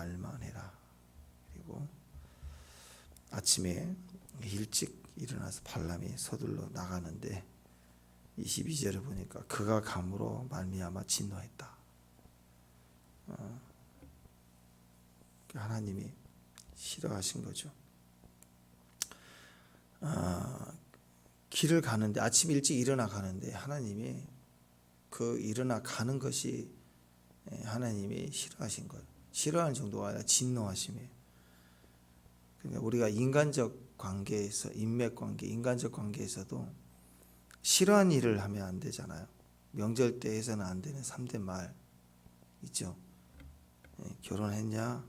말만 해라. 그리고 아침에 일찍 일어나서 발람이 서둘러 나가는데 22절을 보니까 그가 감으로 말미암아 진노했다. 하나님이 싫어하신 거죠. 길을 가는데 아침 일찍 일어나 가는데 하나님이 그 일어나 가는 것이 하나님이 싫어하신 거예요. 싫어하는 정도가 아니라 진노하심이에요. 그러니까 우리가 인간적 관계에서 인맥 관계, 인간적 관계에서도 싫어하는 일을 하면 안 되잖아요. 명절 때 해서는 안 되는 3대 말 있죠. 결혼했냐?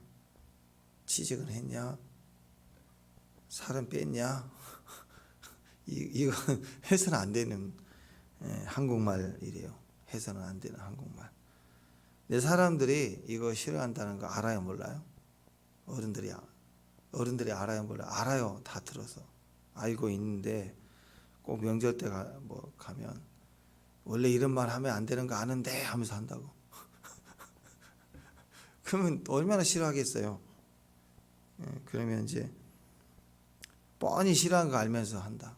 취직은 했냐? 살은 뺐냐? 이건 해서는 안 되는 한국말이래요. 해서는 안 되는 한국말. 근데 사람들이 이거 싫어한다는 거 알아요, 몰라요? 어른들이 알아요, 몰라요? 알아요, 다 들어서 알고 있는데 꼭 명절 때 가면 원래 이런 말 하면 안 되는 거 아는데 하면서 한다고. 그러면 얼마나 싫어하겠어요. 그러면 이제 뻔히 싫어하는 거 알면서 한다.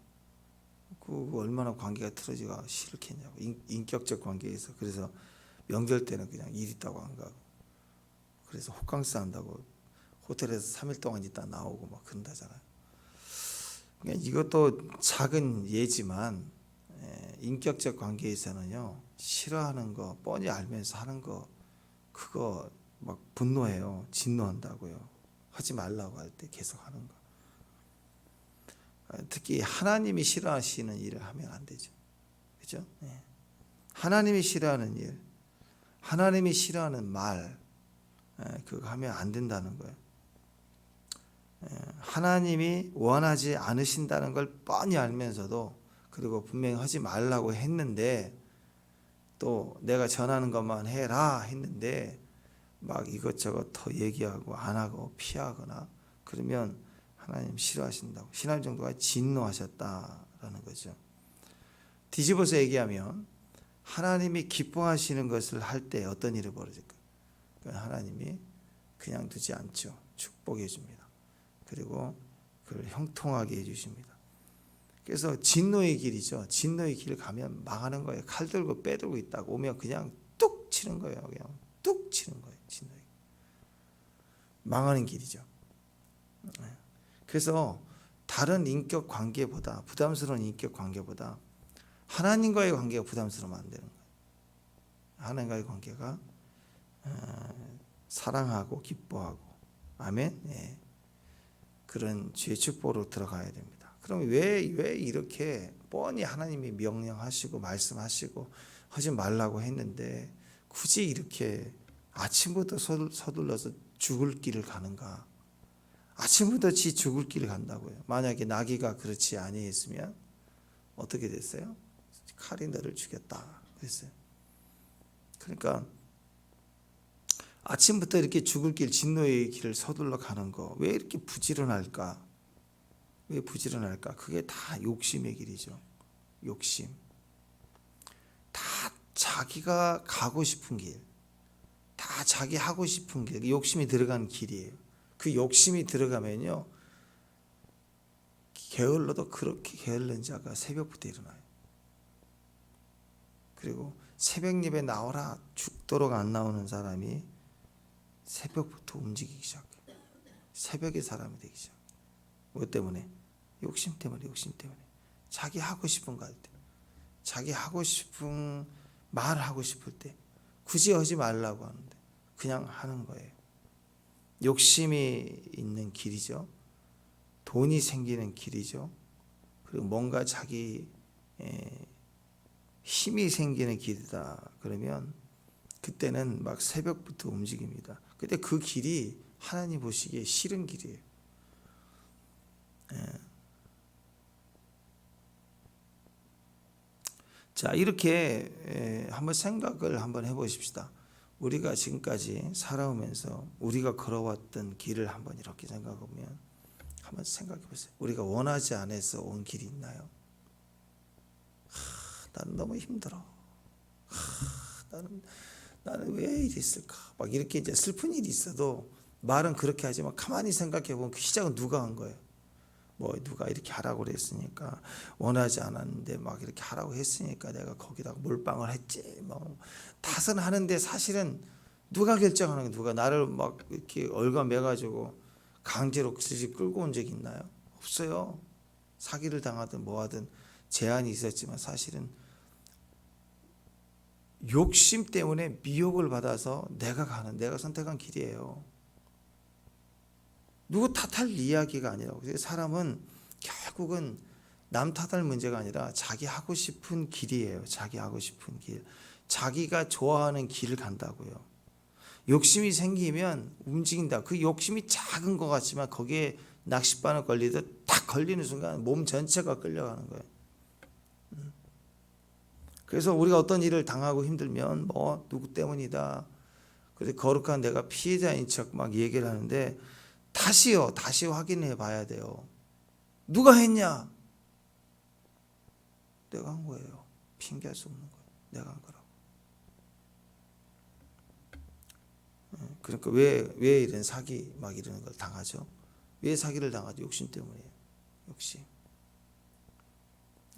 그거 얼마나 관계가 틀어지기가 싫겠냐고. 인격적 관계에서. 그래서 명절 때는 그냥 일 있다고 안 가고, 그래서 호캉스 한다고 호텔에서 3일 동안 있다 나오고 막 그런다잖아요. 그러니까 이것도 작은 예지만 인격적 관계에서는요, 싫어하는 거 뻔히 알면서 하는 거 그거 막 분노해요. 진노한다고요. 하지 말라고 할 때 계속 하는 거. 특히 하나님이 싫어하시는 일을 하면 안 되죠. 그렇죠? 하나님이 싫어하는 일, 하나님이 싫어하는 말, 그거 하면 안 된다는 거예요. 하나님이 원하지 않으신다는 걸 뻔히 알면서도, 그리고 분명히 하지 말라고 했는데 또 내가 전하는 것만 해라 했는데 막 이것저것 더 얘기하고 안 하고 피하거나 그러면 하나님 싫어하신다고. 신할 정도가 진노하셨다라는 거죠. 뒤집어서 얘기하면 하나님이 기뻐하시는 것을 할 때 어떤 일이 벌어질까요? 하나님이 그냥 두지 않죠. 축복해 줍니다. 그리고 그를 형통하게 해주십니다. 그래서 진노의 길이죠. 진노의 길을 가면 망하는 거예요. 칼 들고 빼들고 있다고 오면 그냥 뚝 치는 거예요. 그냥 뚝 치는 거예요. 진노의 길. 망하는 길이죠. 그래서 다른 인격 관계보다, 부담스러운 인격 관계보다 하나님과의 관계가 부담스러우면 안 되는 거예요. 하나님과의 관계가 사랑하고 기뻐하고, 아멘. 그런 주의 축복으로 들어가야 됩니다. 그럼 왜 이렇게 뻔히 하나님이 명령하시고 말씀하시고 하지 말라고 했는데 굳이 이렇게 아침부터 서둘러서 죽을 길을 가는가? 아침부터 죽을 길을 간다고요. 만약에 나귀가 그렇지 아니했으면 어떻게 됐어요? 칼이 너를 죽였다 그랬어요. 그러니까 아침부터 이렇게 죽을 길, 진노의 길을 서둘러 가는 거 왜 이렇게 부지런할까? 왜 부지런할까? 그게 다 욕심의 길이죠. 욕심. 다 자기가 가고 싶은 길, 다 자기 하고 싶은 길, 욕심이 들어가는 길이에요. 그 욕심이 들어가면요, 게을러도 그렇게 게을른 자가 새벽부터 일어나요. 그리고 새벽 예배 나오라 죽도록 안 나오는 사람이 새벽부터 움직이기 시작해요. 새벽의 사람이 되기 시작해요. 뭐 때문에? 욕심 때문에. 자기 하고 싶은 거 할 때, 자기 하고 싶은 말 하고 싶을 때 굳이 하지 말라고 하는데 그냥 하는 거예요. 욕심이 있는 길이죠. 돈이 생기는 길이죠. 그리고 뭔가 자기 힘이 생기는 길이다 그러면 그때는 막 새벽부터 움직입니다. 근데 그 길이 하나님 보시기에 싫은 길이에요. 자, 이렇게 한번 생각을 한번 해보십시다. 우리가 지금까지 살아오면서 우리가 걸어왔던 길을 한번 이렇게 생각해보면 한번 생각해 보세요. 우리가 원하지 않아서 온 길이 있나요? 나는 너무 힘들어. 나는 왜 이랬을까? 막 이렇게 이제 슬픈 일이 있어도 말은 그렇게 하지만 가만히 생각해 보면 그 시작은 누가 한 거예요? 뭐 누가 이렇게 하라고 그랬으니까, 원하지 않았는데 막 이렇게 하라고 했으니까 내가 거기다가 몰빵을 했지. 뭐 탓은 하는데 사실은 누가 결정하는 거예요? 누가 나를 막 이렇게 얼가매 가지고 강제로 끌고 온 적이 있나요? 없어요. 사기를 당하든 뭐 하든 제한이 있었지만 사실은 욕심 때문에 미혹을 받아서 내가 선택한 길이에요. 누구 탓할 이야기가 아니라고. 사람은 결국은 남 탓할 문제가 아니라 자기 하고 싶은 길이에요. 자기 하고 싶은 길. 자기가 좋아하는 길을 간다고요. 욕심이 생기면 움직인다. 그 욕심이 작은 것 같지만 거기에 낚싯바늘 걸리듯 딱 걸리는 순간 몸 전체가 끌려가는 거예요. 그래서 우리가 어떤 일을 당하고 힘들면 뭐 누구 때문이다. 그래서 거룩한 내가 피해자인 척 막 얘기를 하는데 다시 확인해 봐야 돼요. 누가 했냐? 내가 한 거예요. 핑계할 수 없는 거예요. 내가 한 거라고. 그러니까 왜 이런 사기 막 이러는 걸 당하죠? 왜 사기를 당하죠? 욕심 때문이에요.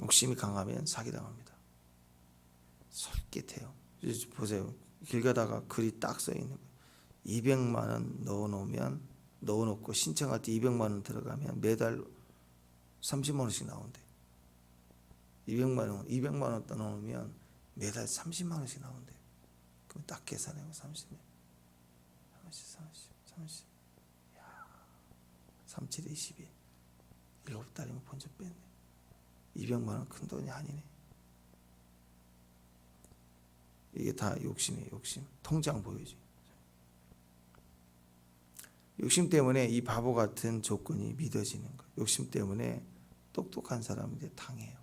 욕심이 강하면 사기 당합니다. 솔깃해요. 보세요. 길 가다가 글이 딱 써 있는 거예요. 200만 원 넣어놓고 신청할 때 200만 원 들어가면 매달 30만 원씩 나온대. 200만 원 넣어놓으면 매달 30만 원씩 나온대. 그럼 딱 계산해요. 30년. 30. 야, 37에 22. 7달이면 번쩍 뺐네. 200만 원 큰 돈이 아니네. 이게 다 욕심이에요. 욕심. 통장 보여지. 욕심 때문에 이 바보 같은 조건이 믿어지는 거예요. 욕심 때문에 똑똑한 사람인데 당해요.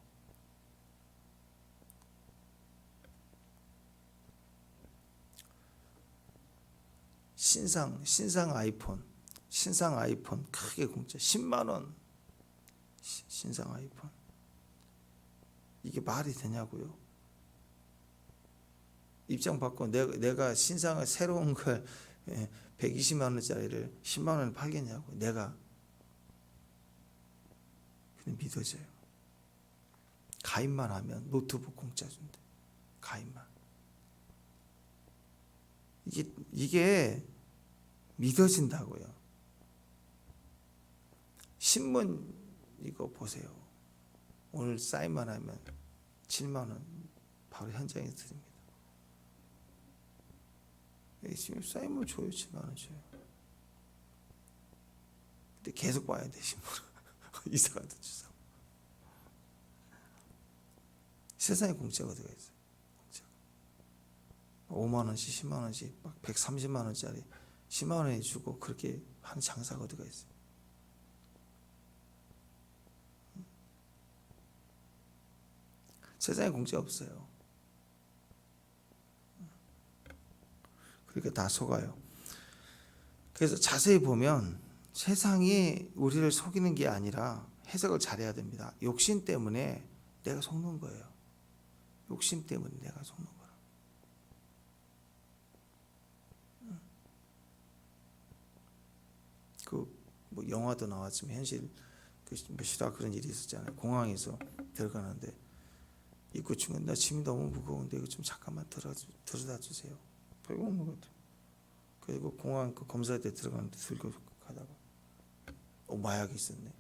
신상 아이폰 크게 공짜 10만 원. 신상 아이폰. 이게 말이 되냐고요? 입장 바꿔 내가 신상을 새로운 걸 120만 원짜리를 10만 원에 팔겠냐고. 내가 그냥 믿어져요. 가입만 하면 노트북 공짜 준대. 가입만. 이게 믿어진다고요. 신문 이거 보세요. 오늘 사인만 하면 7만 원 바로 현장에서 드립니다. 지금 사인만 줘요. 7만 원 줘요. 근데 계속 봐야 돼. 신문. 이사가도 주사. 세상에 공짜가 어디가 있어요. 공짜. 5만 원씩 10만 원씩 막 130만 원짜리 10만 원에 주고 그렇게 하는 장사가 어디가 있어요. 세상에 공짜 없어요. 그러니까 다 속아요. 그래서 자세히 보면 세상이 우리를 속이는 게 아니라 해석을 잘해야 됩니다. 욕심 때문에 내가 속는 거예요. 욕심 때문에 내가 속는 거라. 뭐 영화도 나왔지만 현실 실화 그런 일이 있었잖아요. 공항에서 들어가는데 입구 중간 나 짐이 너무 무거운데 이거 좀 잠깐만 들어다 주세요. 별거 없는 것 같아요. 그리고 공항 그 검사대 들어가는데 들고 가다가 마약이 있었네.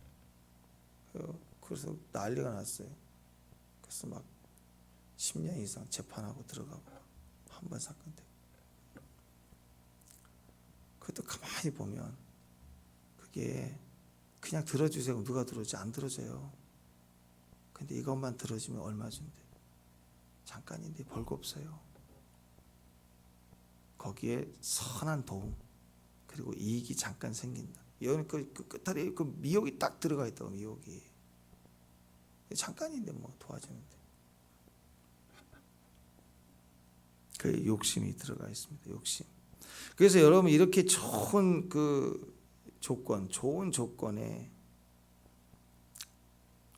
그래서 난리가 났어요. 그래서 막 10년 이상 재판하고 들어가고 한 번 사건 때. 그것도 가만히 보면 그게 그냥 들어주세요. 누가 들어주지? 안 들어줘요. 근데 이것만 들어주면 얼마 준대? 잠깐인데 벌거 없어요. 거기에 선한 도움 그리고 이익이 잠깐 생긴다. 이거는 그 끝에 그 미혹이 딱 들어가 있다고. 미혹이 잠깐인데 뭐 도와주는데 그 욕심이 들어가 있습니다. 욕심. 그래서 여러분 이렇게 좋은 좋은 조건에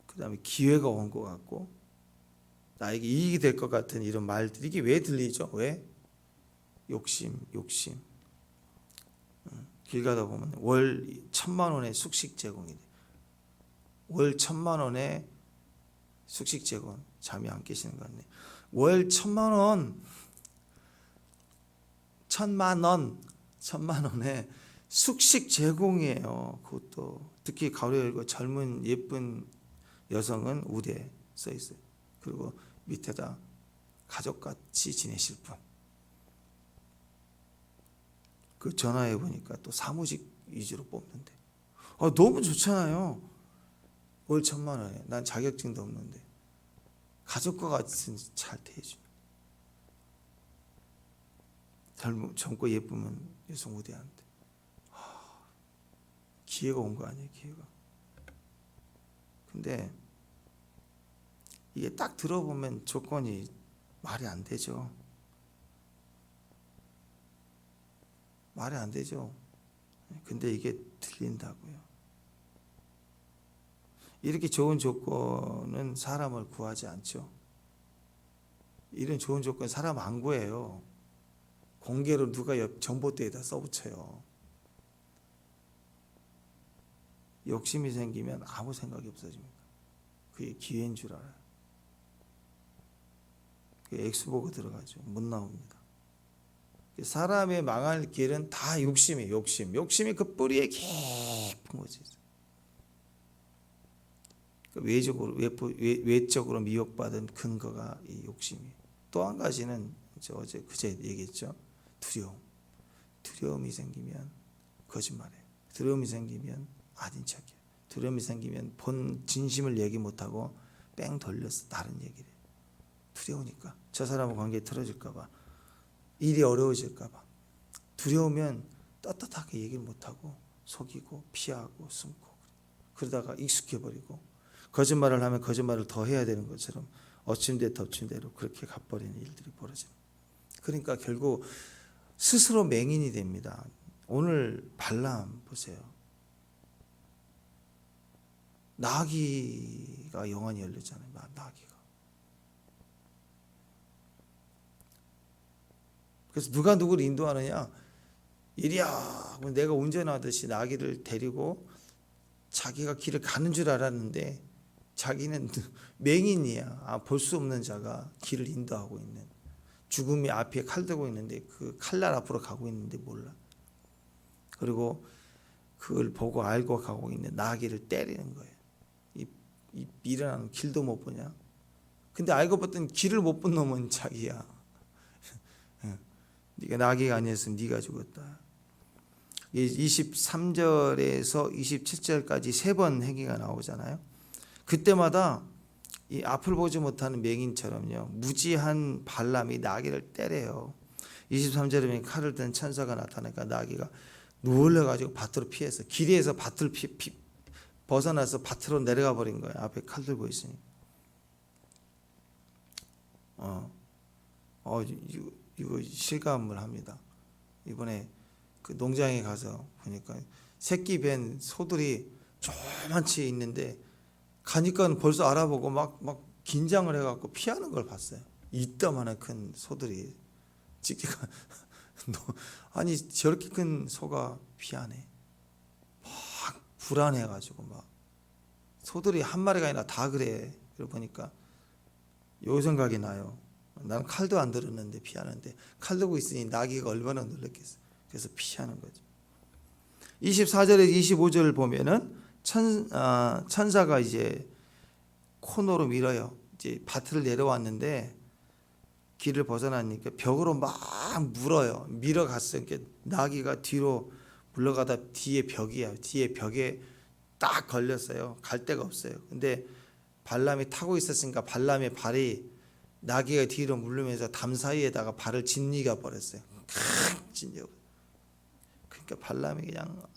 그다음에 기회가 온 것 같고 나에게 이익이 될 것 같은 이런 말들이 이게 왜 들리죠? 왜? 욕심. 길 가다 보면 월 1,000만 원의 숙식 제공이 돼. 월 1,000만 원의 숙식 제공. 잠이 안 깨시는 것 같네. 월 1,000만 원, 1,000만 원의 숙식 제공이에요. 그것도 특히 가로 열고 젊은 예쁜 여성은 우대에 써 있어요. 그리고 밑에다 가족같이 지내실 분. 그 전화해 보니까 또 사무직 위주로 뽑는데. 너무 좋잖아요. 월 1,000만 원에. 난 자격증도 없는데. 가족과 같이 잘 대해주니. 젊고 예쁘면 여성 우대한데. 기회가 온 거 아니에요, 기회가. 근데 이게 딱 들어보면 조건이 말이 안 되죠. 말이 안 되죠. 근데 이게 들린다고요. 이렇게 좋은 조건은 사람을 구하지 않죠. 이런 좋은 조건 사람 안 구해요. 공개로 누가 옆 전봇대에다 써붙여요. 욕심이 생기면 아무 생각이 없어집니다. 그게 기회인 줄 알아요. 엑스보고 들어가죠. 못 나옵니다. 사람의 망할 길은 다 욕심이에요. 욕심이 그 뿌리에 깊은 거지. 외적으로 미혹받은 근거가 이 욕심이에요. 또 한 가지는 그제 얘기했죠. 두려움이 생기면 거짓말해요. 두려움이 생기면 아닌 척이에요. 두려움이 생기면 본 진심을 얘기 못하고 뺑 돌려서 다른 얘기를 해요. 두려우니까 저 사람과 관계 틀어질까 봐, 일이 어려워질까 봐. 두려우면 떳떳하게 얘기를 못하고 속이고 피하고 숨고 그러다가 익숙해버리고 거짓말을 하면 거짓말을 더 해야 되는 것처럼 엎친 데 덮친 대로 그렇게 가버리는 일들이 벌어집니다. 그러니까 결국 스스로 맹인이 됩니다. 오늘 발람 보세요. 나귀가 영안이 열렸잖아요. 나귀가. 그래서 누가 누구를 인도하느냐? 이리야. 내가 운전하듯이 나귀를 데리고 자기가 길을 가는 줄 알았는데 자기는 맹인이야. 볼 수 없는 자가 길을 인도하고 있는. 죽음이 앞에 칼 들고 있는데 그 칼날 앞으로 가고 있는데 몰라. 그리고 그걸 보고 알고 가고 있는 나귀를 때리는 거예요. 이 일어나는 길도 못 보냐? 근데 알고 봤더니 길을 못 본 놈은 자기야. 네가 나귀가 아니었으면 네가 죽었다. 23절에서 27절까지 3번 행위가 나오잖아요. 그때마다 이 앞을 보지 못하는 맹인처럼요, 무지한 발람이 나귀를 때려요. 23절에 보면 칼을 든 천사가 나타나니까 나귀가 놀라가지고 밭으로 피해서 길에서 밭을 벗어나서 밭으로 내려가 버린 거예요. 앞에 칼 들고 있으니. 이거 실감을 합니다. 이번에 그 농장에 가서 보니까 새끼 벤 소들이 조만치 있는데 가니까 벌써 알아보고 막 긴장을 해갖고 피하는 걸 봤어요. 이따만한 큰 소들이 찍기가 아니 저렇게 큰 소가 피하네. 막 불안해가지고 막 소들이 한 마리가 아니라 다 그래. 그러고 보니까 요 생각이 나요. 나는 칼도 안 들었는데 피하는데 칼 들고 있으니 나귀가 얼마나 놀랐겠어. 그래서 피하는 거죠. 24절에서 25절을 보면은 천사가 이제 코너로 밀어요. 이제 밭을 내려왔는데 길을 벗어나니까 벽으로 막 물어요. 밀어갔어요. 그러니까 나귀가 뒤로 물러가다 뒤에 벽이야. 뒤에 벽에 딱 걸렸어요. 갈 데가 없어요. 근데 발람이 타고 있었으니까 발람의 발이 나귀가 뒤로 물르면서 담 사이에다가 발을 짓이겨 버렸어요. 짓이겨. 그러니까 발람이 그냥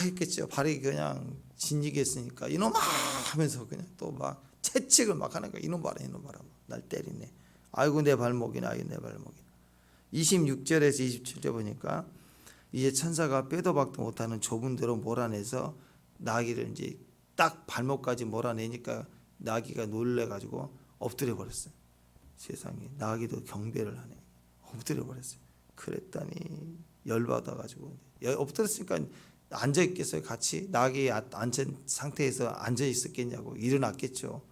했겠죠. 발이 그냥 짓이겼으니까 이놈아 하면서 그냥 또 막 채찍을 막 하는 거야. 이놈 봐라 날 때리네. 아이고 내 발목이나 아이고 내 발목이나. 26절에서 27절 보니까 이제 천사가 빼도 박도 못하는 좁은 데로 몰아내서 나귀를 이제 딱 발목까지 몰아내니까 나귀가 놀래가지고 엎드려 버렸어요. 세상에 나귀도 경배를 하네. 엎드려 버렸어요. 그랬더니 열받아가지고 엎드렸으니까 앉아 있겠어요? 같이 낙이 앉은 상태에서 앉아 있었겠냐고 일어났겠죠.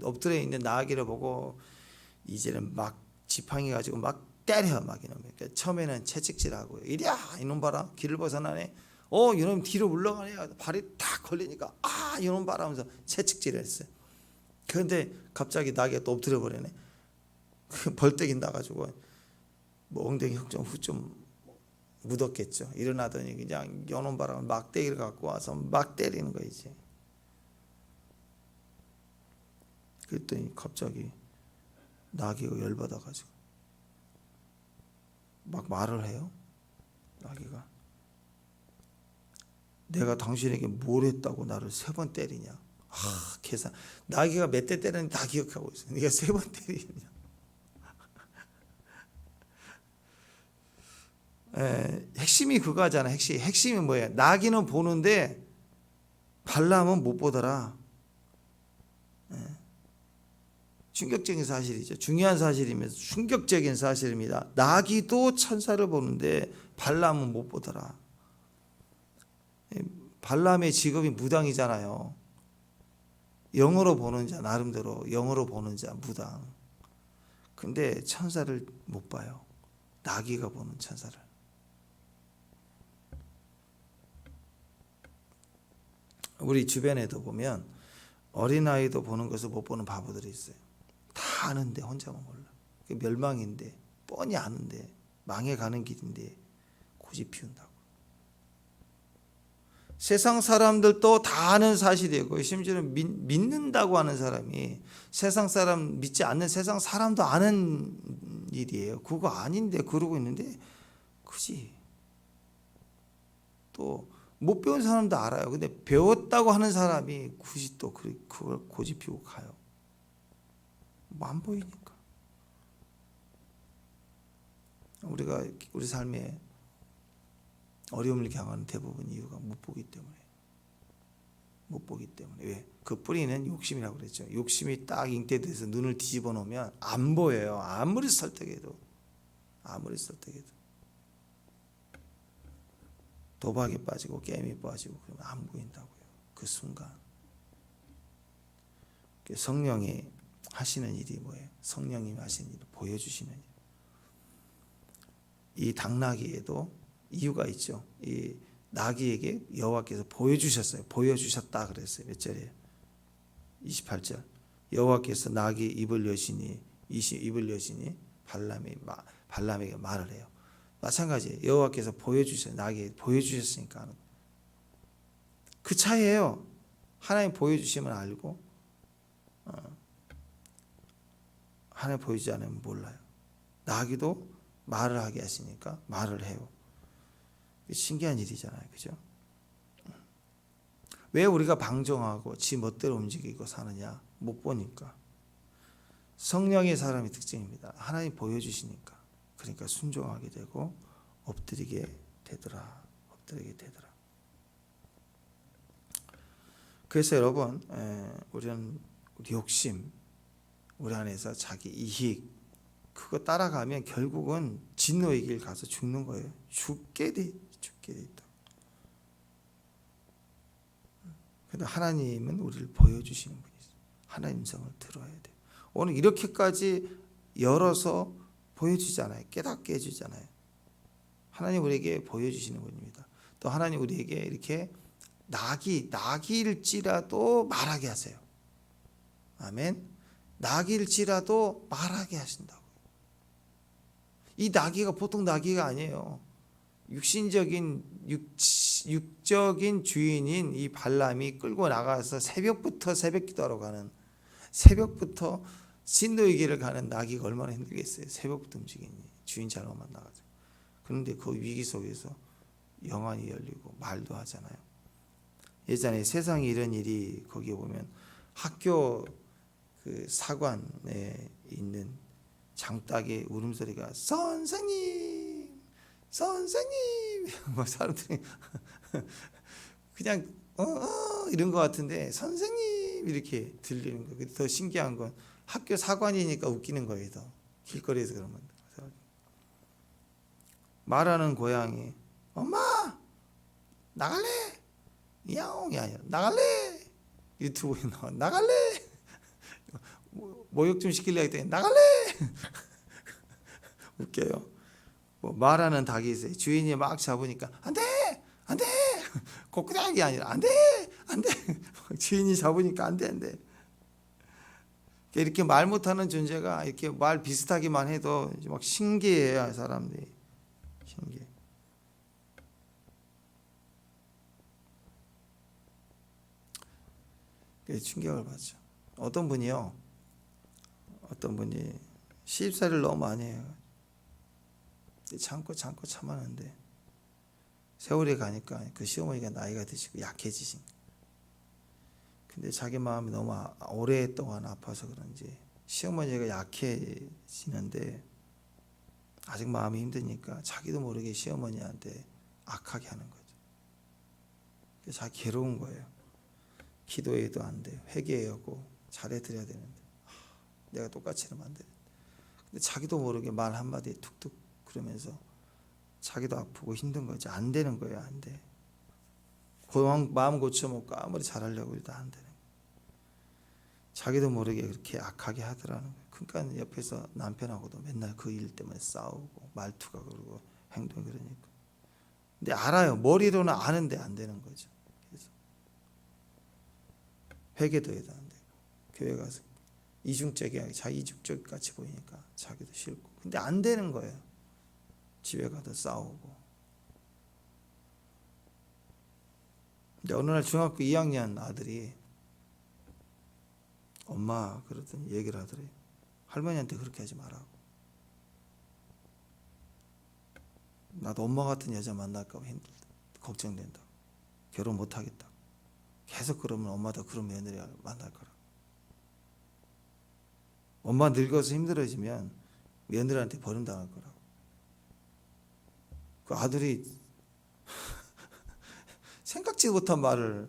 엎드려 있는 나귀를 보고 이제는 막 지팡이 가지고 막 때려 막 이놈. 그러니까 처음에는 채찍질하고요. 이리야 이놈 봐라 길을 벗어나네. 이놈 뒤로 물러가네. 발이 탁 걸리니까 이놈 봐라 하면서 채찍질을 했어요. 그런데 갑자기 나귀가 또 엎드려 버리네. 벌떡이 나가지고 뭐 엉덩이 흙 좀 후 묻었겠죠. 일어나더니 그냥 이놈 봐라 막대기를 갖고 와서 막 때리는 거야 이제. 그랬더니 갑자기 나귀가 열받아가지고 막 말을 해요. 나귀가 내가 당신에게 뭘 했다고 나를 3번 때리냐. 계산. 나귀가 몇 대 때렸는지 다 기억하고 있어. 네가 3번 때리냐. 핵심이 그거잖아. 핵심이 뭐예요? 나귀는 보는데 발람은 못 보더라. 충격적인 사실이죠. 중요한 사실이면서 충격적인 사실입니다. 나귀도 천사를 보는데 발람은 못 보더라. 발람의 직업이 무당이잖아요. 영으로 보는 자, 나름대로 영으로 보는 자 무당. 근데 천사를 못 봐요. 나귀가 보는 천사를. 우리 주변에도 보면 어린아이도 보는 것을 못 보는 바보들이 있어요. 다 아는데 혼자만 몰라. 멸망인데 뻔히 아는데 망해가는 길인데 고집 피운다고. 세상 사람들도 다 아는 사실이고 심지어는 믿는다고 하는 사람이 세상 사람 믿지 않는 세상 사람도 아는 일이에요. 그거 아닌데 그러고 있는데 그지. 또 못 배운 사람도 알아요. 근데 배웠다고 하는 사람이 굳이 또 그걸 고집 피우고 가요. 뭐 안 보이니까. 우리가 우리 삶에 어려움을 겪는 대부분 이유가 못 보기 때문에. 못 보기 때문에. 왜? 그 뿌리는 욕심이라고 그랬죠. 욕심이 딱 잉태돼서 눈을 뒤집어 놓으면 안 보여요. 아무리 설득해도. 도박에 빠지고 게임에 빠지고 그러면 안 보인다고요. 그 순간. 성령이 하시는 일이 뭐예요? 성령님이 하시는 일을 보여주시는 일. 이 당나귀에도 이유가 있죠. 이 나귀에게 여호와께서 보여주셨어요. 보여주셨다 그랬어요. 몇 절이에요? 28절. 여호와께서 나귀 입을 여시니 발람에게 말을 해요. 마찬가지예요. 여호와께서 보여주셨어요. 나귀에 보여주셨으니까 그 차이예요. 하나님 보여주시면 알고 하나님 보여주지 않으면 몰라요. 나귀도 말을 하게 하시니까 말을 해요. 신기한 일이잖아요. 그죠? 왜 우리가 방종하고 지 멋대로 움직이고 사느냐? 못 보니까. 성령의 사람의 특징입니다. 하나님 보여주시니까. 그러니까 순종하게 되고 엎드리게 되더라. 그래서 여러분, 우리는 우리 욕심, 우리 안에서 자기 이익 그거 따라가면 결국은 진노의 길 가서 죽는 거예요. 죽게 돼 있다. 그런데 하나님은 우리를 보여주시는 분이세요. 하나님 성을 들어야 돼요. 오늘 이렇게까지 열어서 보여주잖아요. 깨닫게 해주잖아요. 하나님 우리에게 보여주시는 분입니다. 또 하나님 우리에게 이렇게 나귀일지라도 말하게 하세요. 아멘. 나귀일지라도 말하게 하신다고. 이 나귀가 보통 나귀가 아니에요. 육적인 주인인 이 발람이 끌고 나가서 새벽부터 새벽 기도하러 가는, 새벽부터 진노의 길을 가는 나귀가 얼마나 힘들겠어요. 새벽부터 움직이니 주인 잘못 만나가지고. 그런데 그 위기 속에서 영안이 열리고 말도 하잖아요. 예전에 세상에 이런 일이 거기에 보면 학교 그 사관에 있는 장닭의 울음소리가 선생님 뭐 사람들이 그냥 이런 것 같은데 선생님 이렇게 들리는 거. 더 신기한 건 학교 사관이니까 웃기는 거예요. 더 길거리에서 그러면 말하는 고양이, 엄마 나갈래? 야옹이 아니라 나갈래? 유튜브에 나와 나갈래? 목욕 좀 시키려 했더니 나갈래? 웃겨요. 뭐 말하는 닭이 있어요. 주인이 막 잡으니까 안돼 안돼 코끼리 아니라 안돼 안돼 주인이 잡으니까 안돼 안돼. 이렇게 말 못하는 존재가 이렇게 말 비슷하기만 해도 막 신기해요. 사람들이 신기해. 충격을 받죠. 어떤 분이 시집살이를 너무 많이 해요. 참고 참았는데 세월이 가니까 그 시어머니가 나이가 드시고 약해지신. 근데 자기 마음이 너무 오랫동안 아파서 그런지 시어머니가 약해지는데 아직 마음이 힘드니까 자기도 모르게 시어머니한테 악하게 하는 거죠. 자기 괴로운 거예요. 기도해도 안 돼요. 회개하고 잘해드려야 되는데 내가 똑같이 하면 안 되는데. 근데 자기도 모르게 말 한마디에 툭툭 그러면서 자기도 아프고 힘든 거지. 안 되는 거예요. 안 돼. 마음 고쳐먹고 아무리 잘하려고 해도 안 되는 거예요. 자기도 모르게 그렇게 악하게 하더라는 거예요. 그러니까 옆에서 남편하고도 맨날 그 일 때문에 싸우고 말투가 그러고 행동이 그러니까. 근데 알아요. 머리로는 아는데 안 되는 거죠. 그래서 회개도 해도 안 되고 교회 가서 이중적이 자기 이중적 같이 보이니까 자기도 싫고. 근데 안 되는 거예요. 집에 가도 싸우고. 근데 어느 날 중학교 2학년 아들이 엄마 그러더니 얘기를 하더래요. 할머니한테 그렇게 하지 말라고. 나도 엄마 같은 여자 만날까 봐 걱정된다. 결혼 못 하겠다. 계속 그러면 엄마도 그런 며느리 만날 거라. 엄마 늙어서 힘들어지면 며느리한테 버림당할 거라고. 그 아들이 생각지도 못한 말을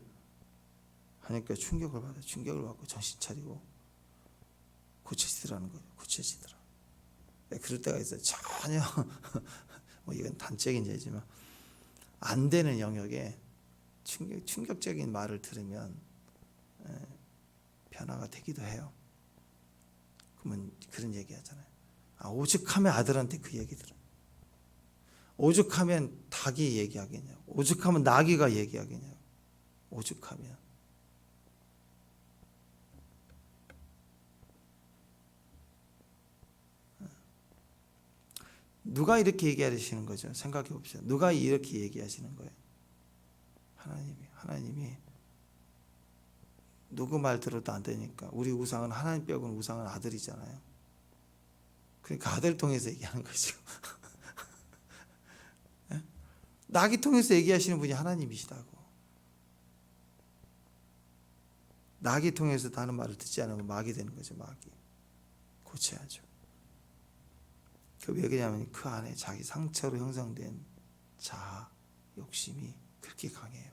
하니까 충격을 받고 정신 차리고 고쳐지더라는 거예요. 고쳐지더라. 그럴 때가 있어요. 전혀 뭐 이건 단적인 예지만 안 되는 영역에 충격적인 말을 들으면 변화가 되기도 해요. 그러면 그런 얘기 하잖아요. 오죽하면 아들한테 그 얘기 들어요. 오죽하면 닭이 얘기하겠냐고. 오죽하면 나귀가 얘기하겠냐고. 오죽하면. 누가 이렇게 얘기하시는 거죠? 생각해 봅시다. 누가 이렇게 얘기하시는 거예요? 하나님이 누구 말 들어도 안 되니까. 우리 우상은 하나님 빼고는 우상은 아들이잖아요. 그러니까 아들 통해서 얘기하는 거죠. 나귀 통해서 얘기하시는 분이 하나님이시다고. 나귀 통해서 다른 말을 듣지 않으면 마귀 되는 거죠. 마귀. 고쳐야죠. 왜 그러냐면 그 안에 자기 상처로 형성된 자아, 욕심이 그렇게 강해요.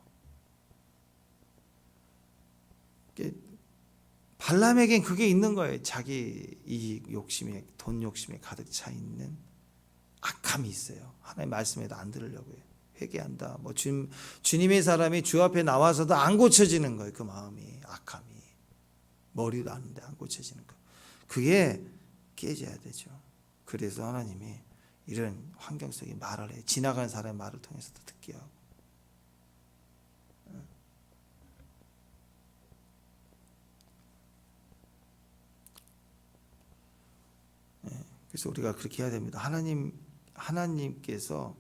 발람에겐 그게 있는 거예요. 자기 이익 욕심에, 돈 욕심에 가득 차 있는 악함이 있어요. 하나님 말씀에도 안 들으려고 해요. 회개한다. 뭐 주님의 사람이 주 앞에 나와서도 안 고쳐지는 거예요. 그 마음이, 악함이. 머리도 아는데 안 고쳐지는 거. 그게 깨져야 되죠. 그래서 하나님이 이런 환경 속에 말을 해요. 지나가는 사람의 말을 통해서도 듣게 하고. 그래서 우리가 그렇게 해야 됩니다. 하나님께서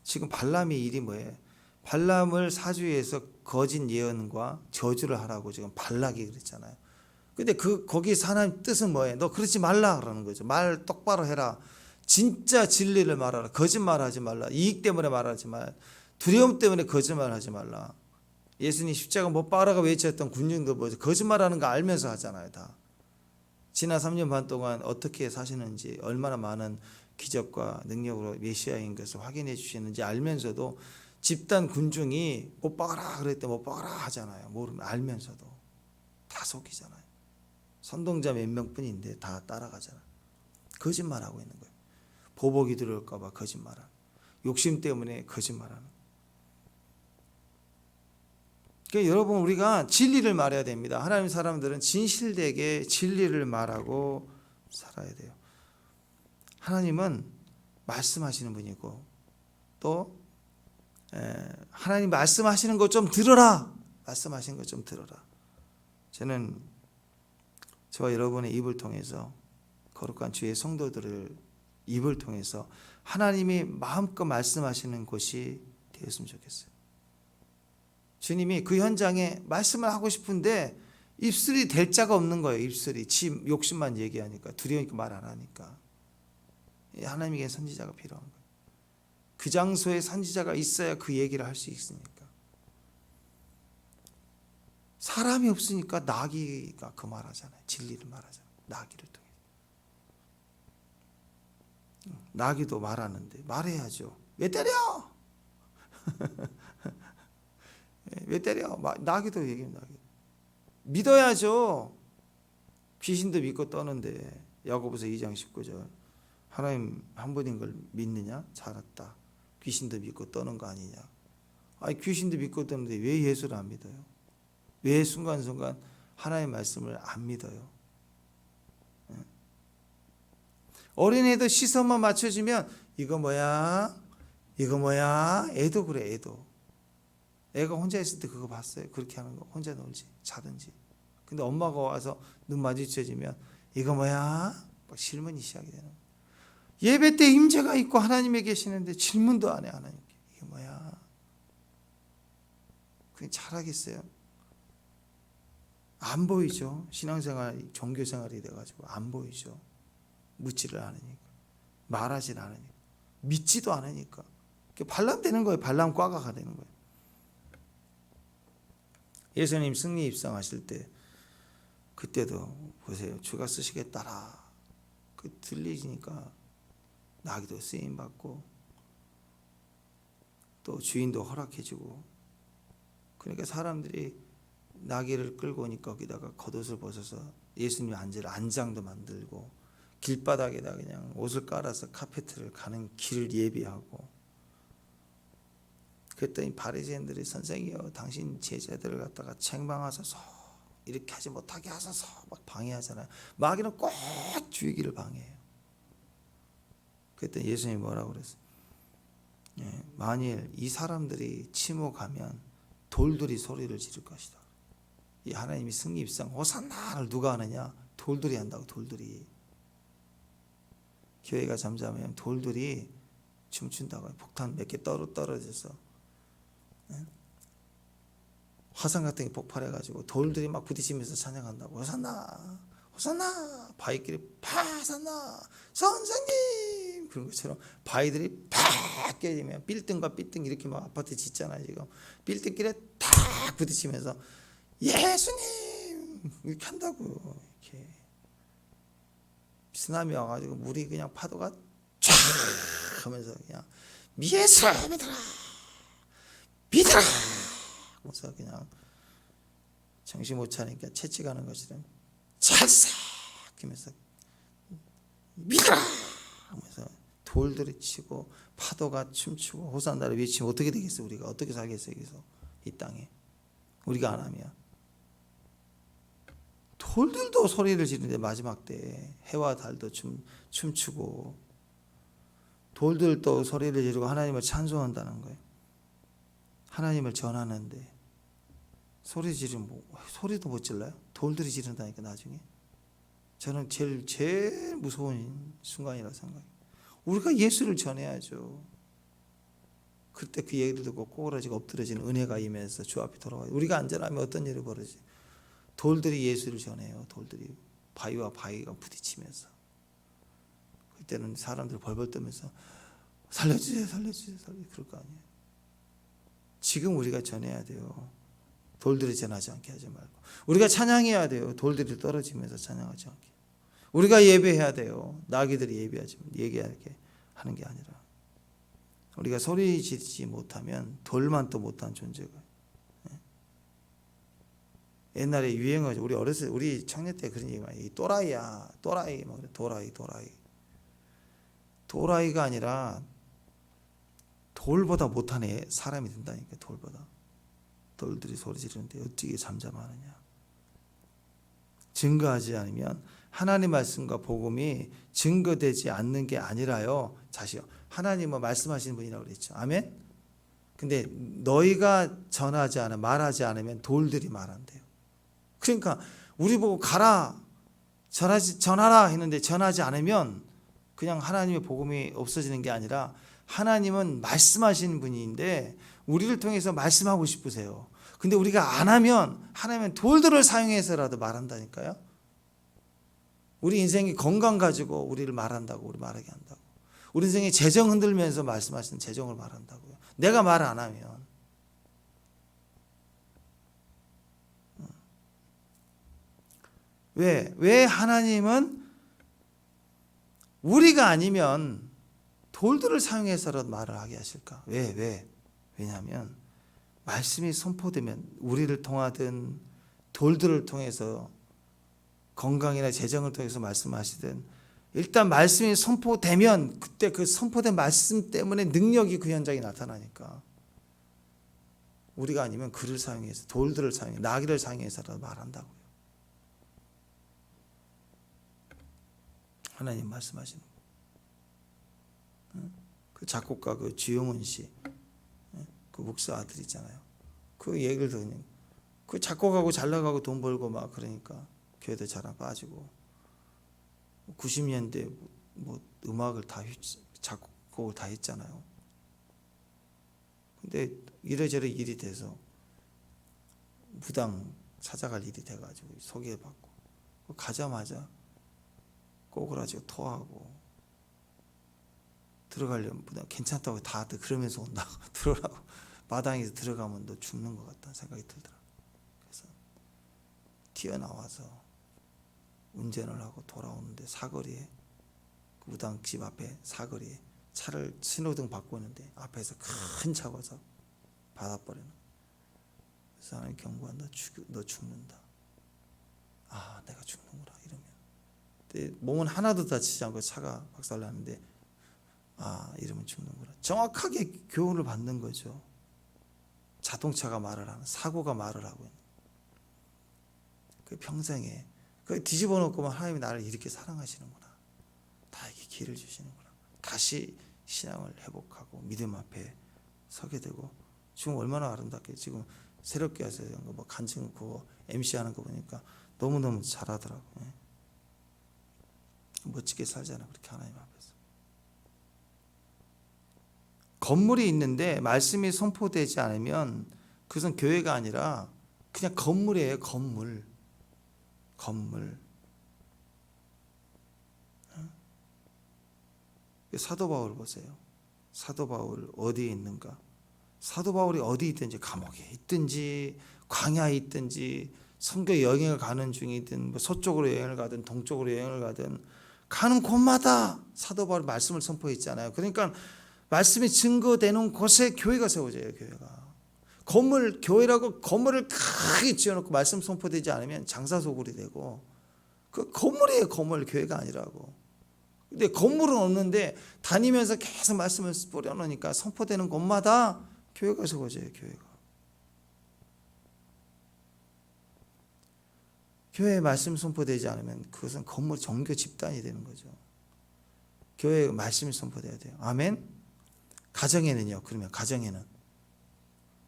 지금 발람의 일이 뭐예요? 발람을 사주에서 거짓 예언과 저주를 하라고 지금 발락이 그랬잖아요. 근데 거기서 하나님 뜻은 뭐예요? 너 그러지 말라 그러는 거죠. 말 똑바로 해라. 진짜 진리를 말하라. 거짓말하지 말라. 이익 때문에 말하지 말. 두려움 때문에 거짓말하지 말라. 예수님 십자가 못 박으라고 외쳤던 군중도 뭐죠? 거짓말하는 거 알면서 하잖아요, 다. 지난 3년 반 동안 어떻게 사시는지, 얼마나 많은 기적과 능력으로 메시아인 것을 확인해 주시는지 알면서도 집단 군중이 못 박아라 그랬더니 못 박아라 하잖아요. 모르면 알면서도 다 속이잖아요. 선동자 몇 명뿐인데 다 따라가잖아요. 거짓말하고 있는 거예요. 보복이 들어올까 봐 거짓말하고. 욕심 때문에 거짓말하는. 그러니까 여러분, 우리가 진리를 말해야 됩니다. 하나님 사람들은 진실되게 진리를 말하고 살아야 돼요. 하나님은 말씀하시는 분이고, 또 하나님 말씀하시는 것 좀 들어라. 말씀하시는 것 좀 들어라. 저는 저와 여러분의 입을 통해서, 거룩한 주의 성도들을 입을 통해서 하나님이 마음껏 말씀하시는 곳이 되었으면 좋겠어요. 주님이 그 현장에 말씀을 하고 싶은데 입술이 댈 자가 없는 거예요. 입술이 지 욕심만 얘기하니까, 두려우니까 말 안 하니까. 하나님에게 선지자가 필요한 거예요. 그 장소에 선지자가 있어야 그 얘기를 할 수 있으니까. 사람이 없으니까 나귀가 그 말하잖아요. 진리를 말하잖아요. 나귀를 통해. 나귀도 말하는데 말해야죠. 왜 때려? 왜 때려? 나귀도 얘기합니다. 믿어야죠. 귀신도 믿고 떠는데, 야고보서 2장 19절. 하나님 한 분인 걸 믿느냐? 잘했다. 귀신도 믿고 떠는 거 아니냐? 아니, 귀신도 믿고 떠는데 왜 예수를 안 믿어요? 왜 순간순간 하나님의 말씀을 안 믿어요? 어린애도 시선만 맞춰주면 이거 뭐야? 이거 뭐야? 애도 그래, 애도. 애가 혼자 있을 때 그거 봤어요. 그렇게 하는 거. 혼자 놀지, 자든지. 근데 엄마가 와서 눈 마주쳐지면 이거 뭐야? 막 질문이 시작이 되는 거예요. 예배 때 임재가 있고 하나님이 계시는데 질문도 안 해, 하나님께. 이게 뭐야? 그게 잘하겠어요? 안 보이죠. 신앙생활, 종교생활이 돼가지고 안 보이죠. 묻지를 않으니까, 말하질 않으니까, 믿지도 않으니까. 발람 되는 거예요. 발람 꽈가가 되는 거예요. 예수님 승리 입성하실 때, 그때도 보세요. 주가 쓰시겠다라. 그 들리니까 나귀도 쓰임 받고, 또 주인도 허락해주고. 그러니까 사람들이 나귀를 끌고 오니까 거기다가 겉옷을 벗어서 예수님 앉을 안장도 만들고, 길바닥에다 그냥 옷을 깔아서 카페트를 가는 길을 예비하고. 그랬더니 바리새인들이 선생이여, 당신 제자들을 갖다가 책망하소서, 이렇게 하지 못하게 하소서 막 방해하잖아요. 마귀는 꼭 주의기를 방해해요. 그랬더니 예수님이 뭐라고 그랬어요? 만일 이 사람들이 침묵하면 돌들이 소리를 지를 것이다. 이 하나님이 승리 입성 호산나를 누가 하느냐? 돌들이 한다고. 돌들이. 교회가 잠잠하면 돌들이 춤춘다고. 폭탄 몇 개 떨어져서 화산 같은 게 폭발해가지고 돌들이 막 부딪히면서 찬양한다고. 호산나, 호산나. 바위끼리 파산나, 선생님. 그런 것처럼 바위들이 팍 깨지면, 빌딩과 빌딩 이렇게 막 아파트 짓잖아요. 지금 빌딩끼리 탁 부딪히면서 예수님 이렇게 한다고. 이렇게 쓰나미 와가지고 물이 그냥 파도가 쫙 하면서 그냥 예수 믿어라, 믿어라 하면서 그냥 정신 못 차리니까 채찍하는 것처럼 찰싹 하면서 믿어라 하면서 돌들이 치고 파도가 춤추고 호산나를 외치면 어떻게 되겠어요? 우리가 어떻게 살겠어요? 여기서 이 땅에 우리가 안 하면. 돌들도 소리를 지르는데, 마지막 때 해와 달도 춤추고 돌들도 소리를 지르고 하나님을 찬송한다는 거예요. 하나님을 전하는데 소리 지르면 소리도 못 질러요? 돌들이 지른다니까. 나중에 저는 제일 무서운 순간이라고 생각해요. 우리가 예수를 전해야죠. 그때 그 얘기를 듣고 꼬꾸라지고 엎드려지는 은혜가 임해서 주 앞에 돌아와요. 우리가 안전하면 어떤 일이 벌어지? 돌들이 예수를 전해요. 돌들이 바위와 바위가 부딪히면서. 그때는 사람들 벌벌 떠면서 살려주세요, 살려주세요, 살려주세요. 그럴 거 아니에요. 지금 우리가 전해야 돼요. 돌들이 전하지 않게 하지 말고. 우리가 찬양해야 돼요. 돌들이 떨어지면서 찬양하지 않게. 우리가 예배해야 돼요. 나귀들이 얘기하게 하는 게 아니라. 우리가 소리 지르지 못하면 돌만 또 못한 존재가. 옛날에 유행어, 우리 어렸을 때, 우리 청년 때 그런 얘기 많이. 또라이야, 또라이, 막 도라이. 도라이가 아니라 돌보다 못한 사람이 된다니까. 돌보다. 돌들이 소리 지르는데 어찌게 잠잠하느냐. 증거하지 않으면 하나님 말씀과 복음이 증거되지 않는 게 아니라요. 자시요. 하나님은 말씀하시는 분이라고 그랬죠. 아멘. 근데 너희가 전하지 않아 말하지 않으면 돌들이 말한대요. 그러니까 우리 보고 가라 전하라 했는데 전하지 않으면 그냥 하나님의 복음이 없어지는 게 아니라 하나님은 말씀하시는 분인데 우리를 통해서 말씀하고 싶으세요. 근데 우리가 안 하면 하나님은 돌들을 사용해서라도 말한다니까요. 우리 인생이 건강 가지고 우리를 말한다고, 우리 말하게 한다고. 우리 인생이 재정 흔들면서 말씀하시는 재정을 말한다고요. 내가 말 안 하면. 왜 하나님은 우리가 아니면 돌들을 사용해서라도 말을 하게 하실까? 왜냐하면 말씀이 선포되면 우리를 통하든 돌들을 통해서 건강이나 재정을 통해서 말씀하시든 일단 말씀이 선포되면 그때 그 선포된 말씀 때문에 능력이 그 현장에 나타나니까 우리가 아니면 그를 사용해서 돌들을 사용해 나귀를 사용해서라도 말한다고요. 하나님 말씀하시는 그 작곡가 그 주영훈 씨, 그 목사 아들 있잖아요. 그 얘기를 들으니 그 작곡하고 잘 나가고 돈 벌고 막 그러니까 교회도 잘 안 빠지고 90년대 뭐 음악을 다 작곡을 다 했잖아요. 근데 이래저래 일이 돼서 무당 찾아갈 일이 돼가지고 소개받고 가자마자 꼬그라지고 토하고 들어가려면 무당 괜찮다고 다들 그러면서 온다고 들어라고 마당에서 들어가면 너 죽는 것 같다는 생각이 들더라고요. 그래서 튀어나와서 운전을 하고 돌아오는데 사거리에 무당 집 앞에 사거리에 차를 신호등 받고 있는데 앞에서 큰 차가 와서 받아버리는. 그래서 하나님 경고한 너 죽는다. 아 내가 죽는구나 이러면. 근데 몸은 하나도 다치지 않고 차가 박살나는데 아 이러면 죽는구나. 정확하게 교훈을 받는 거죠. 자동차가 말을 하는 사고가 말을 하고 있는. 그 평생에 그 뒤집어 놓고만 하나님이 나를 이렇게 사랑하시는구나. 나에게 기회를 주시는구나. 다시 신앙을 회복하고 믿음 앞에 서게 되고 지금 얼마나 아름답게 지금 새롭게 하세요. 뭐 간증 그거 MC 하는 거 보니까 너무너무 잘하더라고요. 멋지게 살잖아 그렇게 하나님 앞에서. 건물이 있는데 말씀이 선포되지 않으면 그것은 교회가 아니라 그냥 건물이에요. 건물. 사도 바울 보세요. 사도 바울 어디에 있는가? 사도 바울이 어디 있든지 감옥에 있든지 광야에 있든지 선교 여행을 가는 중이든 뭐 서쪽으로 여행을 가든 동쪽으로 여행을 가든 가는 곳마다 사도 바울이 말씀을 선포했잖아요. 그러니까 말씀이 증거되는 곳에 교회가 세워져요. 교회가. 교회라고 건물을 크게 지어놓고 말씀 선포되지 않으면 장사소굴이 되고 그 건물이에요. 건물 교회가 아니라고. 근데 건물은 없는데 다니면서 계속 말씀을 뿌려놓으니까 선포되는 곳마다 교회가 세워져요. 교회가. 교회에 말씀 선포되지 않으면 그것은 건물 종교 집단이 되는 거죠. 교회에 말씀이 선포돼야 돼요. 아멘. 가정에는요. 그러면 가정에는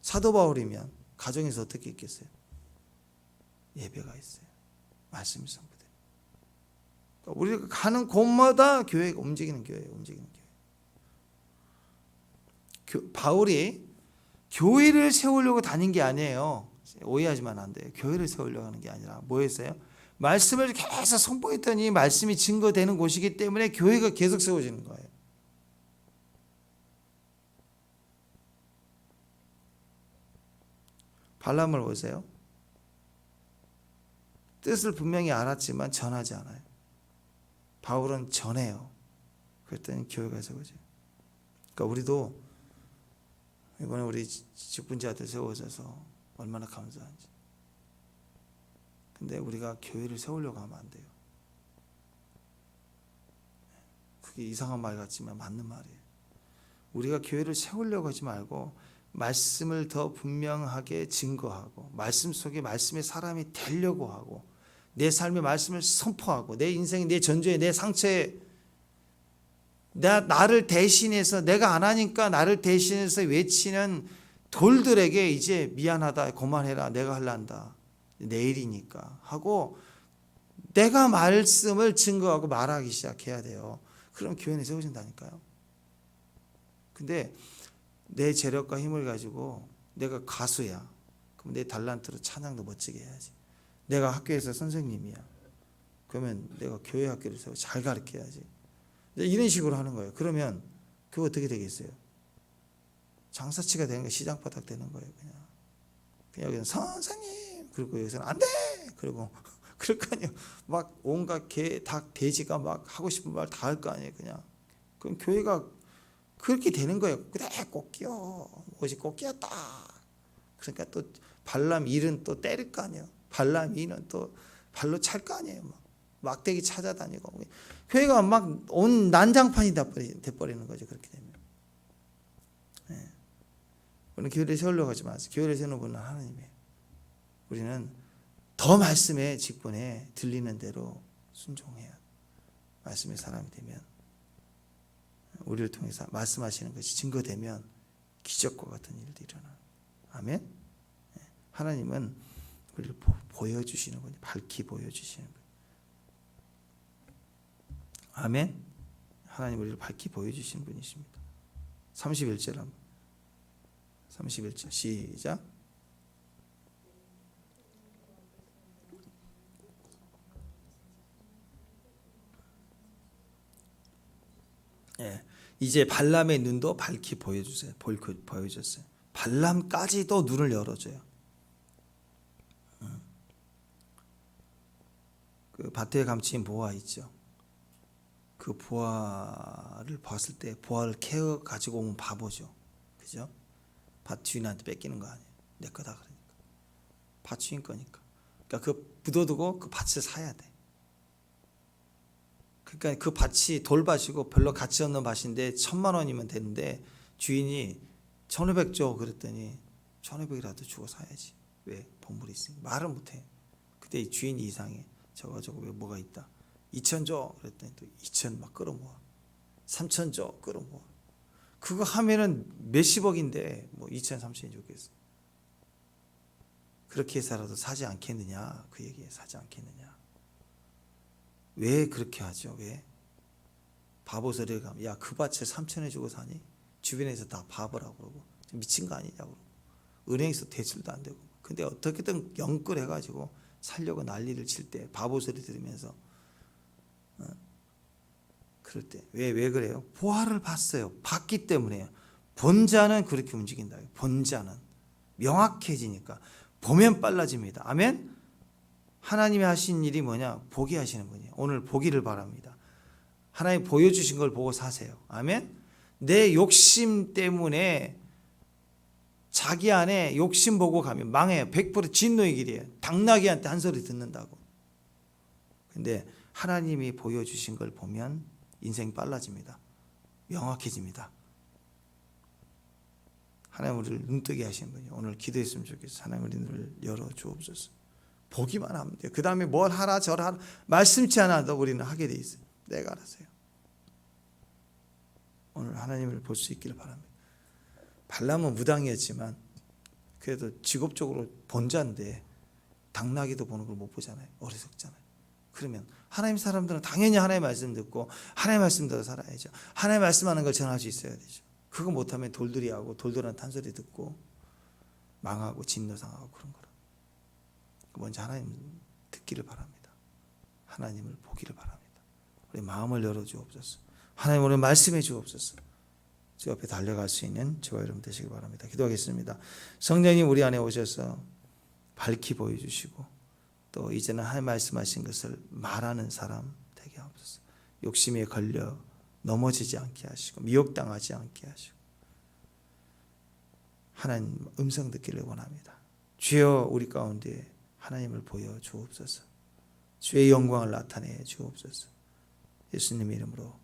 사도 바울이면 가정에서 어떻게 있겠어요? 예배가 있어요. 말씀이 선포돼요. 그러니까 우리가 가는 곳마다 교회가 움직이는 교회예요. 움직이는 교회. 바울이 교회를 세우려고 다닌 게 아니에요. 오해하지만 안 돼요. 교회를 세우려고 하는 게 아니라 뭐였어요? 말씀을 계속 선포했더니 말씀이 증거되는 곳이기 때문에 교회가 계속 세워지는 거예요. 발람을 보세요. 뜻을 분명히 알았지만 전하지 않아요. 바울은 전해요. 그랬더니 교회가 세워져요. 그러니까 우리도 이번에 우리 직분자들 세워져서 얼마나 감사한지. 근데 우리가 교회를 세우려고 하면 안 돼요. 그게 이상한 말 같지만 맞는 말이에요. 우리가 교회를 세우려고 하지 말고 말씀을 더 분명하게 증거하고 말씀 속에 말씀의 사람이 되려고 하고 내 삶의 말씀을 선포하고 내 인생의 내 전조에 내 상처에 나를 대신해서 내가 안 하니까 나를 대신해서 외치는 돌들에게 이제 미안하다 그만해라 내가 할란다 내일이니까 하고 내가 말씀을 증거하고 말하기 시작해야 돼요. 그럼 교회는 세워진다니까요. 근데 내 재력과 힘을 가지고 내가 가수야. 그럼 내 달란트로 찬양도 멋지게 해야지. 내가 학교에서 선생님이야. 그러면 내가 교회 학교를 세워 잘 가르쳐야지. 이런 식으로 하는 거예요. 그러면 그거 어떻게 되겠어요? 장사치가 되는 거 시장바닥 되는 거예요. 그냥 여기는 선생님 그리고 여기서는 안 돼. 그리고 그럴 거 아니에요. 막 온갖 개, 닭, 돼지가 막 하고 싶은 말 다 할 거 아니에요. 그냥 그럼 교회가 그렇게 되는 거예요. 그래 꽃기요. 옷이 꽃기였다. 그러니까 또 발람 일은 또 때릴 거 아니에요. 발람 이는 또 발로 찰 거 아니에요. 막대기 찾아다니고 교회가 막 온 난장판이 돼버리는 거죠. 그렇게 되면. 네. 우리는 교회를 세우려고 하지 마세요. 교회를 세우는 분은 하나님이에요. 우리는 더 말씀의 직분에 들리는 대로 순종해야 말씀의 사람이 되면 우리를 통해서 말씀하시는 것이 증거되면 기적과 같은 일도 일어나요. 아멘. 하나님은 우리를 보여주시는 거예요. 밝히 보여주시는 거예요. 아멘. 하나님 우리를 밝히 보여주시는 분이십니다. 31절 한번. 31절 시작. 예, 이제 발람의 눈도 밝히 보여주세요. 보여줬어요. 발람까지도 눈을 열어줘요. 그 밭에 감추인 보화 있죠. 그 보화를 봤을 때 보화를 캐어 가지고 오면 바보죠. 그죠? 밭 주인한테 뺏기는 거 아니에요. 내 거다 그러니까. 밭 주인 거니까. 그러니까 그 묻어두고 그 밭을 사야 돼. 그러니까 그 밭이 돌밭이고 별로 가치 없는 밭인데 1,000만 원이면 되는데 주인이 1,500 줘 그랬더니 1,500이라도 주고 사야지. 왜? 보물이 있으니 말을 못해. 그때 이 주인이 이상해. 저거 왜 뭐가 있다. 2,000 줘 그랬더니 또 2,000 막 끌어모아. 3,000 줘 끌어모아. 그거 하면은 몇십억인데 뭐 2,000, 3,000이 좋겠어. 그렇게 해서라도 사지 않겠느냐 그 얘기에 사지 않겠느냐. 왜 그렇게 하죠? 왜? 바보 소리를 가면 야 그 밭을 3,000에 주고 사니? 주변에서 다 바보라고 그러고 미친 거 아니냐고 은행에서 대출도 안 되고 근데 어떻게든 영끌해가지고 살려고 난리를 칠 때 바보 소리 들으면서 그럴 때 왜 그래요? 보화를 봤어요. 봤기 때문에요. 본 자는 그렇게 움직인다. 본 자는 명확해지니까 보면 빨라집니다. 아멘. 하나님이 하신 일이 뭐냐? 보게 하시는 분이에요. 오늘 보기를 바랍니다. 하나님 보여주신 걸 보고 사세요. 아멘. 내 욕심 때문에 자기 안에 욕심 보고 가면 망해요. 100% 진노의 길이에요. 당나귀한테 한 소리 듣는다고. 근데 하나님이 보여주신 걸 보면 인생 빨라집니다. 명확해집니다. 하나님 우리를 눈뜨게 하시는 분이에요. 오늘 기도했으면 좋겠어요. 하나님 우리 눈을 열어주옵소서. 보기만 하면 돼요. 그 다음에 뭘 하라 저라 말씀치 않아도 우리는 하게 돼 있어요. 내가 알아서 해요. 오늘 하나님을 볼 수 있기를 바랍니다. 발람은 무당이었지만 그래도 직업적으로 본자인데 당나귀도 보는 걸 못 보잖아요. 어리석잖아요. 그러면 하나님 사람들은 당연히 하나님의 말씀 듣고 하나님의 말씀대로 살아야죠. 하나님의 말씀하는 걸 전할 수 있어야 되죠. 그거 못하면 돌들이하고 돌들한테 한 소리 듣고 망하고 진노상하고 그런 거라. 먼저 하나님 듣기를 바랍니다. 하나님을 보기를 바랍니다. 우리 마음을 열어주옵소서. 하나님 우리 말씀해 주옵소서. 주 앞에 달려갈 수 있는 저와 여러분 되시길 바랍니다. 기도하겠습니다. 성령님 우리 안에 오셔서 밝히 보여주시고 또 이제는 하나님 말씀하신 것을 말하는 사람 되게 하옵소서. 욕심에 걸려 넘어지지 않게 하시고 미혹당하지 않게 하시고 하나님 음성 듣기를 원합니다. 주여 우리 가운데 하나님을 보여 주옵소서. 주의 영광을 나타내 주옵소서. 예수님 이름으로